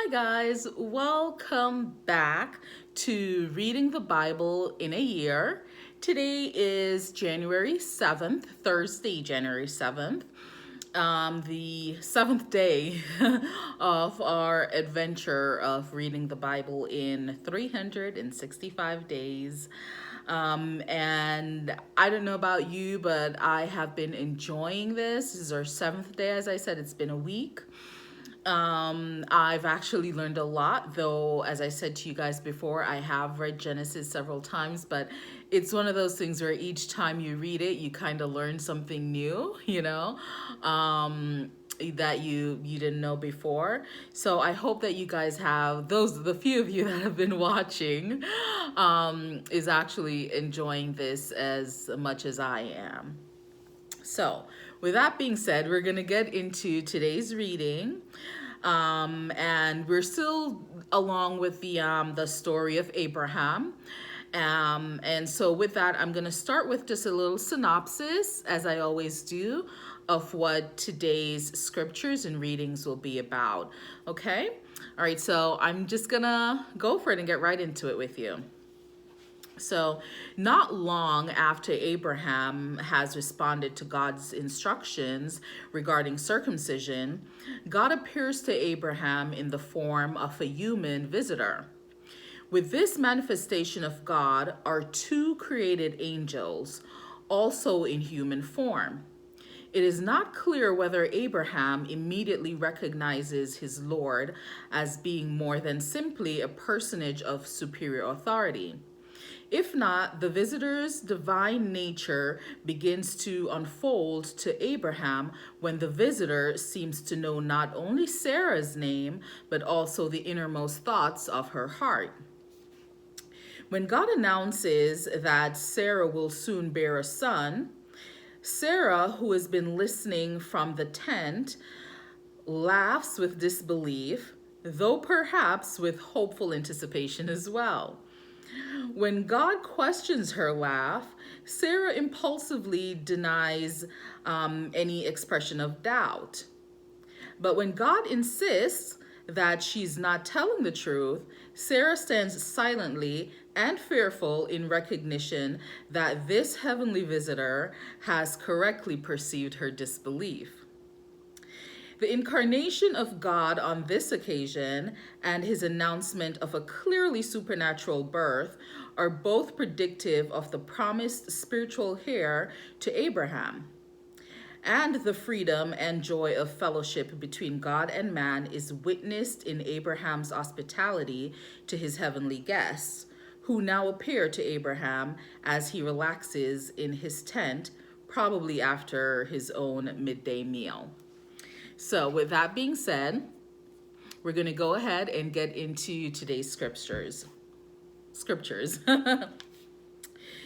Hi guys, welcome back to Reading the Bible in a Year. Today is January 7th, Thursday, January 7th, the seventh day of our adventure of reading the Bible in 365 days. And I don't know about you, but I have been enjoying this. This is our seventh day. As I said, it's been a week. I've actually learned a lot, though, as I said to you guys before, I have read Genesis several times, but it's one of those things where each time you read it, you kind of learn something new, that you didn't know before. So I hope that you guys have, the few of you that have been watching, is actually enjoying this as much as I am. So, with that being said, we're going to get into today's reading. And we're still along with the story of Abraham. And so with that, I'm going to start with just a little synopsis, as I always do, of what today's scriptures and readings will be about. Okay? All right, so I'm just going to go for it and get right into it with you. So, not long after Abraham has responded to God's instructions regarding circumcision, God appears to Abraham in the form of a human visitor. With this manifestation of God are two created angels, also in human form. It is not clear whether Abraham immediately recognizes his Lord as being more than simply a personage of superior authority. If not, the visitor's divine nature begins to unfold to Abraham when the visitor seems to know not only Sarah's name, but also the innermost thoughts of her heart. When God announces that Sarah will soon bear a son, Sarah, who has been listening from the tent, laughs with disbelief, though perhaps with hopeful anticipation as well. When God questions her laugh, Sarah impulsively denies any expression of doubt. But when God insists that she's not telling the truth, Sarah stands silently and fearful in recognition that this heavenly visitor has correctly perceived her disbelief. The incarnation of God on this occasion and his announcement of a clearly supernatural birth are both predictive of the promised spiritual heir to Abraham. And the freedom and joy of fellowship between God and man is witnessed in Abraham's hospitality to his heavenly guests, who now appear to Abraham as he relaxes in his tent, probably after his own midday meal. So with that being said, we're going to go ahead and get into today's scriptures.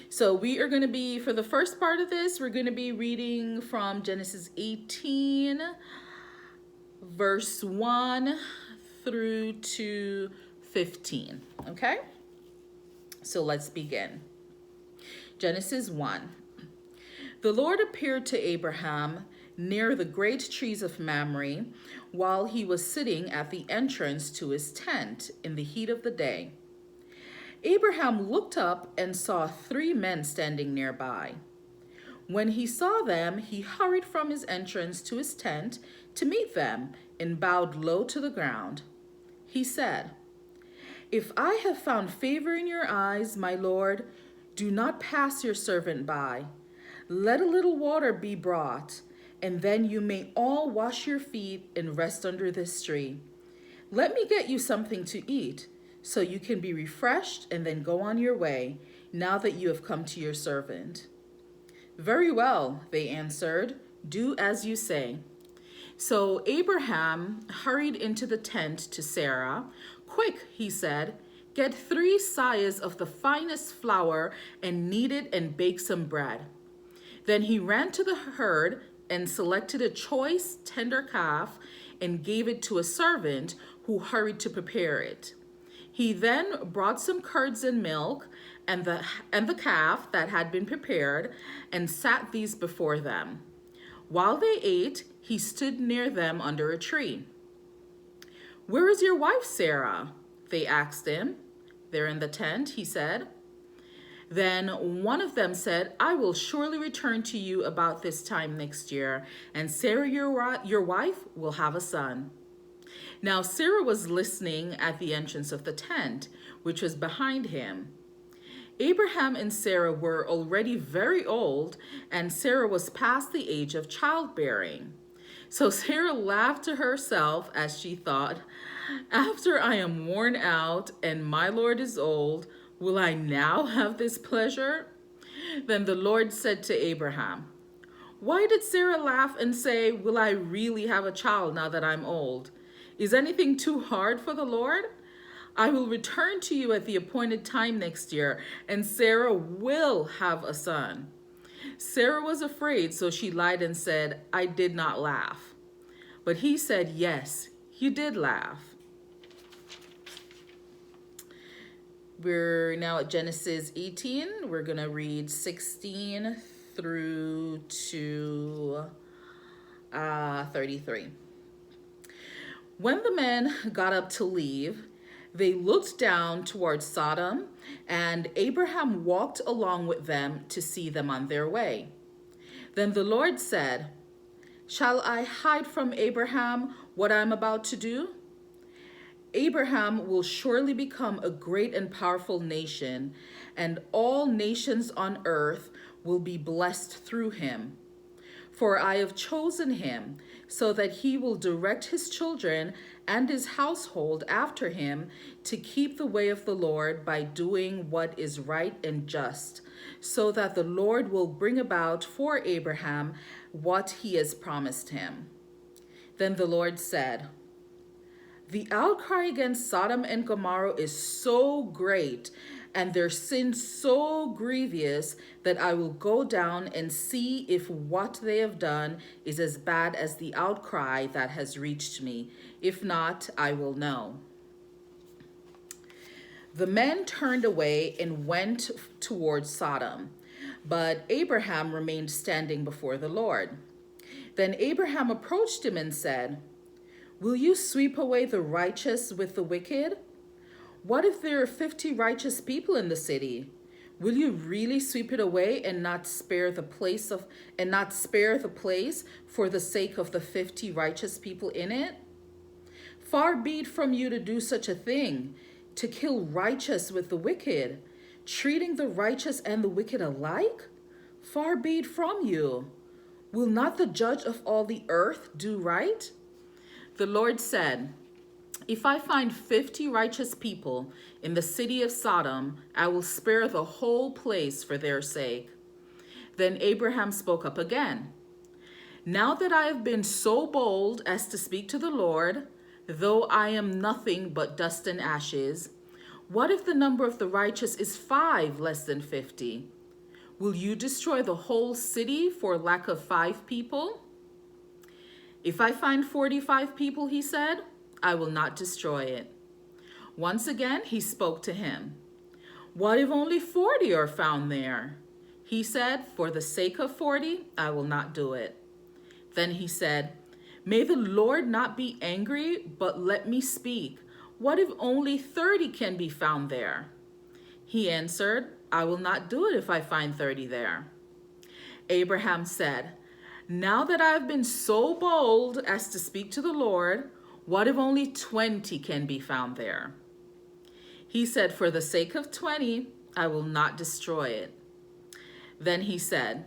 So we are going to be, for the first part of this, we're going to be reading from Genesis 18, verse 1 through to 15. Okay? So let's begin. Genesis 1. The Lord appeared to Abraham near the great trees of Mamre, while he was sitting at the entrance to his tent in the heat of the day. Abraham looked up and saw 3 men standing nearby. When he saw them, he hurried from his entrance to his tent to meet them and bowed low to the ground. He said, "If I have found favor in your eyes, my Lord, do not pass your servant by. Let a little water be brought, and then you may all wash your feet and rest under this tree. Let me get you something to eat, so you can be refreshed and then go on your way, now that you have come to your servant." "Very well," they answered, "do as you say." So Abraham hurried into the tent to Sarah. "Quick," he said, "get 3 seahs of the finest flour and knead it and bake some bread." Then he ran to the herd and selected a choice, tender calf and gave it to a servant who hurried to prepare it. He then brought some curds and milk and the calf that had been prepared and sat these before them. While they ate, he stood near them under a tree. "Where is your wife, Sarah?" they asked him. "They're in the tent," he said. Then one of them said, "I will surely return to you about this time next year, and Sarah, your wife, will have a son." Now Sarah was listening at the entrance of the tent, which was behind him. Abraham and Sarah were already very old, and Sarah was past the age of childbearing. So Sarah laughed to herself as she thought, "After I am worn out and my Lord is old, will I now have this pleasure?" Then the Lord said to Abraham, "Why did Sarah laugh and say, 'Will I really have a child now that I'm old?' Is anything too hard for the Lord? I will return to you at the appointed time next year, and Sarah will have a son." Sarah was afraid, so she lied and said, "I did not laugh." But he said, "Yes, you did laugh." We're now at Genesis 18. We're going to read 16 through to 33. When the men got up to leave, they looked down towards Sodom, and Abraham walked along with them to see them on their way. Then the Lord said, "Shall I hide from Abraham what I am about to do? Abraham will surely become a great and powerful nation, and all nations on earth will be blessed through him. For I have chosen him so that he will direct his children and his household after him to keep the way of the Lord by doing what is right and just, so that the Lord will bring about for Abraham what he has promised him." Then the Lord said, "The outcry against Sodom and Gomorrah is so great, and their sin so grievous, that I will go down and see if what they have done is as bad as the outcry that has reached me. If not, I will know." The men turned away and went towards Sodom, but Abraham remained standing before the Lord. Then Abraham approached him and said, "Will you sweep away the righteous with the wicked? What if there are 50 righteous people in the city? Will you really sweep it away and not spare the place for the sake of the 50 righteous people in it? Far be it from you to do such a thing, to kill righteous with the wicked, treating the righteous and the wicked alike? Far be it from you. Will not the judge of all the earth do right?" The Lord said, "If I find 50 righteous people in the city of Sodom, I will spare the whole place for their sake." Then Abraham spoke up again. "Now that I have been so bold as to speak to the Lord, though I am nothing but dust and ashes, what if the number of the righteous is 5 less than 50? Will you destroy the whole city for lack of 5 people? If I find 45 people," he said, "I will not destroy it." Once again, he spoke to him. "What if only 40 are found there?" He said, "For the sake of 40, I will not do it." Then he said, "May the Lord not be angry, but let me speak. What if only 30 can be found there?" He answered, "I will not do it if I find 30 there." Abraham said, "Now that I have been so bold as to speak to the Lord, what if only 20 can be found there?" He said, "For the sake of 20, I will not destroy it." Then he said,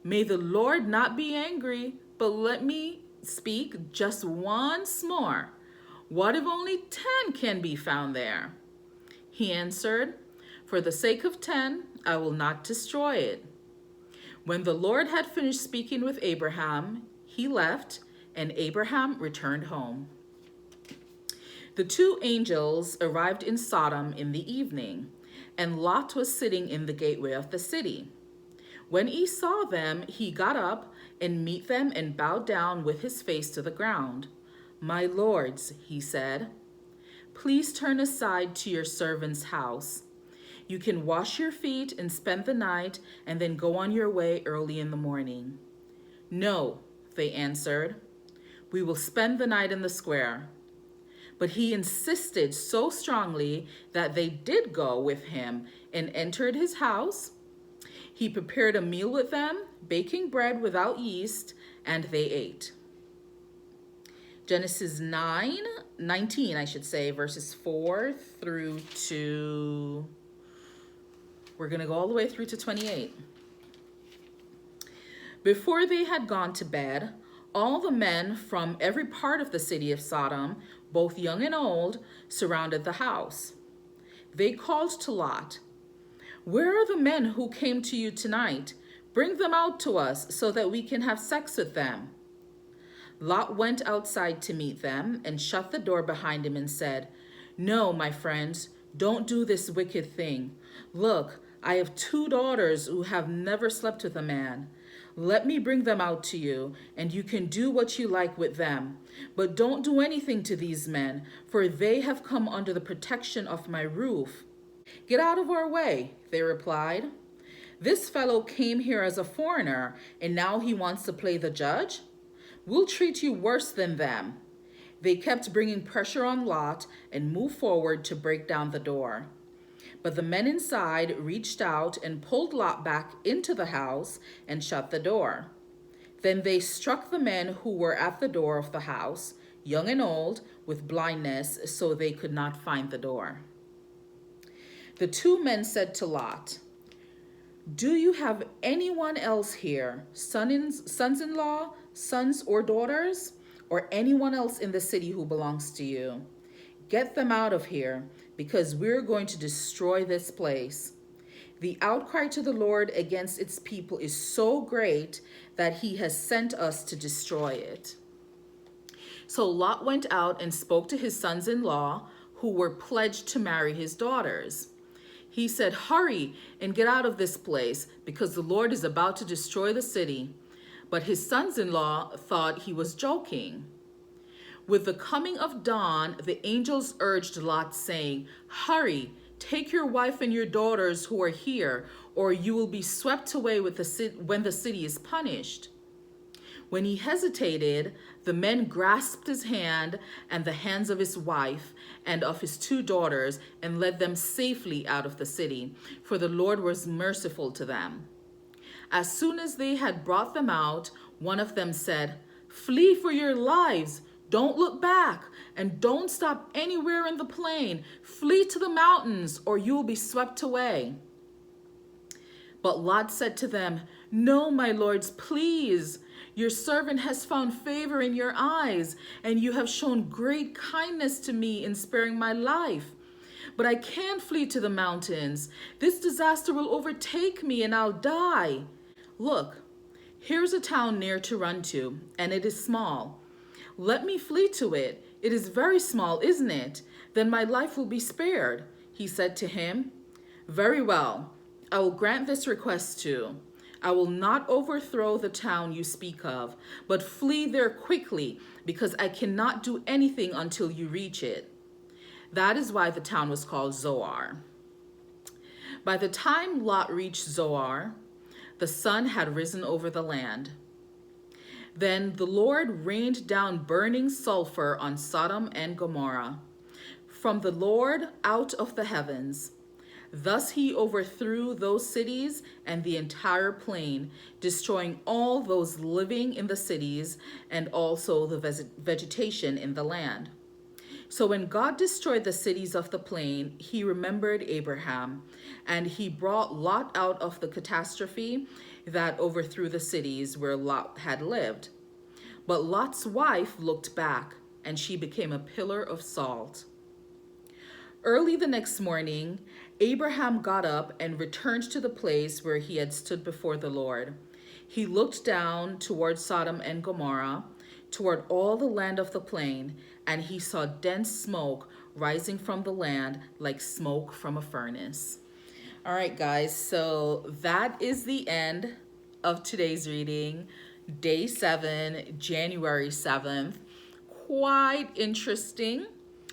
"May the Lord not be angry, but let me speak just once more. What if only 10 can be found there?" He answered, "For the sake of 10, I will not destroy it." When the Lord had finished speaking with Abraham, he left, and Abraham returned home. The 2 angels arrived in Sodom in the evening, and Lot was sitting in the gateway of the city. When he saw them, he got up and met them and bowed down with his face to the ground. "My lords," he said, "please turn aside to your servant's house. You can wash your feet and spend the night and then go on your way early in the morning." "No," they answered, "we will spend the night in the square." But he insisted so strongly that they did go with him and entered his house. He prepared a meal with them, baking bread without yeast, and they ate. Genesis 19, I should say, verses 4 through to, we're going to go all the way through to 28. Before they had gone to bed, all the men from every part of the city of Sodom, both young and old, surrounded the house. They called to Lot, "Where are the men who came to you tonight? Bring them out to us so that we can have sex with them." Lot went outside to meet them and shut the door behind him and said, "No, my friends, don't do this wicked thing. Look, I have 2 daughters who have never slept with a man. Let me bring them out to you, and you can do what you like with them. But don't do anything to these men, for they have come under the protection of my roof." "Get out of our way," they replied. "This fellow came here as a foreigner, and now he wants to play the judge? We'll treat you worse than them." They kept bringing pressure on Lot and moved forward to break down the door. But the men inside reached out and pulled Lot back into the house and shut the door. Then they struck the men who were at the door of the house, young and old, with blindness, so they could not find the door. The 2 men said to Lot, "Do you have anyone else here, sons-in-law, sons or daughters, or anyone else in the city who belongs to you? Get them out of here, because we're going to destroy this place. The outcry to the Lord against its people is so great that he has sent us to destroy it." So Lot went out and spoke to his sons-in-law, who were pledged to marry his daughters. He said, "Hurry and get out of this place, because the Lord is about to destroy the city." But his sons-in-law thought he was joking. With the coming of dawn, the angels urged Lot, saying, "Hurry, take your wife and your daughters who are here, or you will be swept away with when the city is punished." When he hesitated, the men grasped his hand and the hands of his wife and of his 2 daughters and led them safely out of the city, for the Lord was merciful to them. As soon as they had brought them out, one of them said, "Flee for your lives. Don't look back, and don't stop anywhere in the plain. Flee to the mountains, or you will be swept away." But Lot said to them, "No, my lords, please. Your servant has found favor in your eyes, and you have shown great kindness to me in sparing my life. But I can't flee to the mountains. This disaster will overtake me, and I'll die. Look, here's a town near to run to, and it is small. Let me flee to it. It is very small, isn't it? Then my life will be spared." He said to him, "Very well, I will grant this request too. I will not overthrow the town you speak of, but flee there quickly, because I cannot do anything until you reach it." That is why the town was called Zoar. By the time Lot reached Zoar, the sun had risen over the land. Then the Lord rained down burning sulfur on Sodom and Gomorrah from the Lord out of the heavens. Thus he overthrew those cities and the entire plain, destroying all those living in the cities and also the vegetation in the land. So when God destroyed the cities of the plain, he remembered Abraham, and he brought Lot out of the catastrophe that overthrew the cities where Lot had lived. But Lot's wife looked back, and she became a pillar of salt. Early the next morning, Abraham got up and returned to the place where he had stood before the Lord. He looked down toward Sodom and Gomorrah, toward all the land of the plain, and he saw dense smoke rising from the land like smoke from a furnace. All right, guys, so that is the end of today's reading, day 7, January 7th. Quite interesting,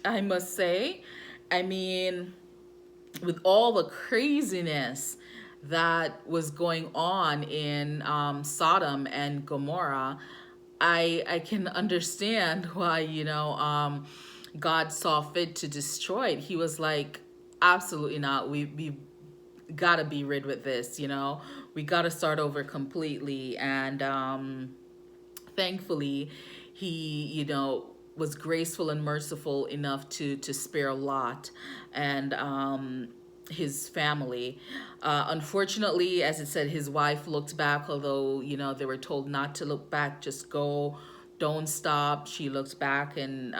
I must say. I mean, with all the craziness that was going on in Sodom and Gomorrah, I can understand why, God saw fit to destroy it, he was like, absolutely not. We gotta be rid with this, you know. We gotta start over completely. And thankfully, he, you know, was graceful and merciful enough to spare Lot and his family. Unfortunately, as it said, his wife looked back, although, you know, they were told not to look back, just go, don't stop. She looked back, and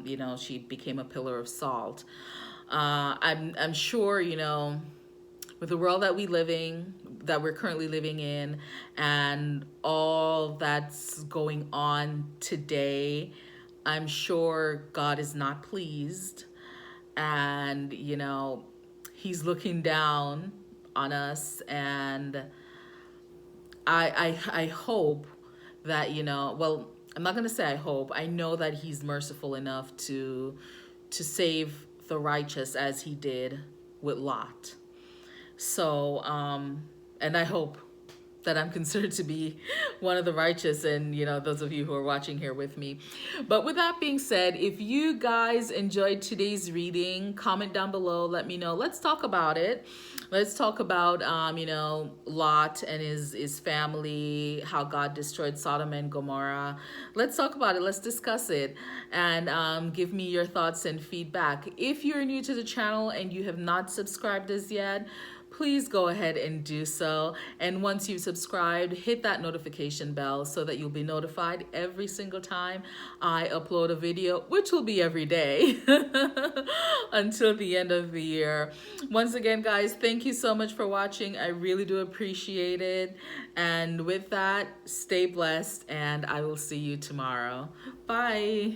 you know, she became a pillar of salt. I'm sure, you know, with the world that we're currently living in, and all that's going on today, I'm sure God is not pleased, and you know, he's looking down on us. And I hope that, you know, well, I'm not going to say I hope, I know that he's merciful enough to save the righteous as he did with Lot. So, and I hope that I'm considered to be one of the righteous, and you know, those of you who are watching here with me. But with that being said, if you guys enjoyed today's reading, comment down below, let me know. Let's talk about it. Let's talk about you know, Lot and his family, how God destroyed Sodom and Gomorrah. Let's talk about it. Let's discuss it, and give me your thoughts and feedback. If you're new to the channel and you have not subscribed as yet, please go ahead and do so. And once you've subscribed, hit that notification bell so that you'll be notified every single time I upload a video, which will be every day until the end of the year. Once again, guys, thank you so much for watching. I really do appreciate it. And with that, stay blessed, and I will see you tomorrow. Bye.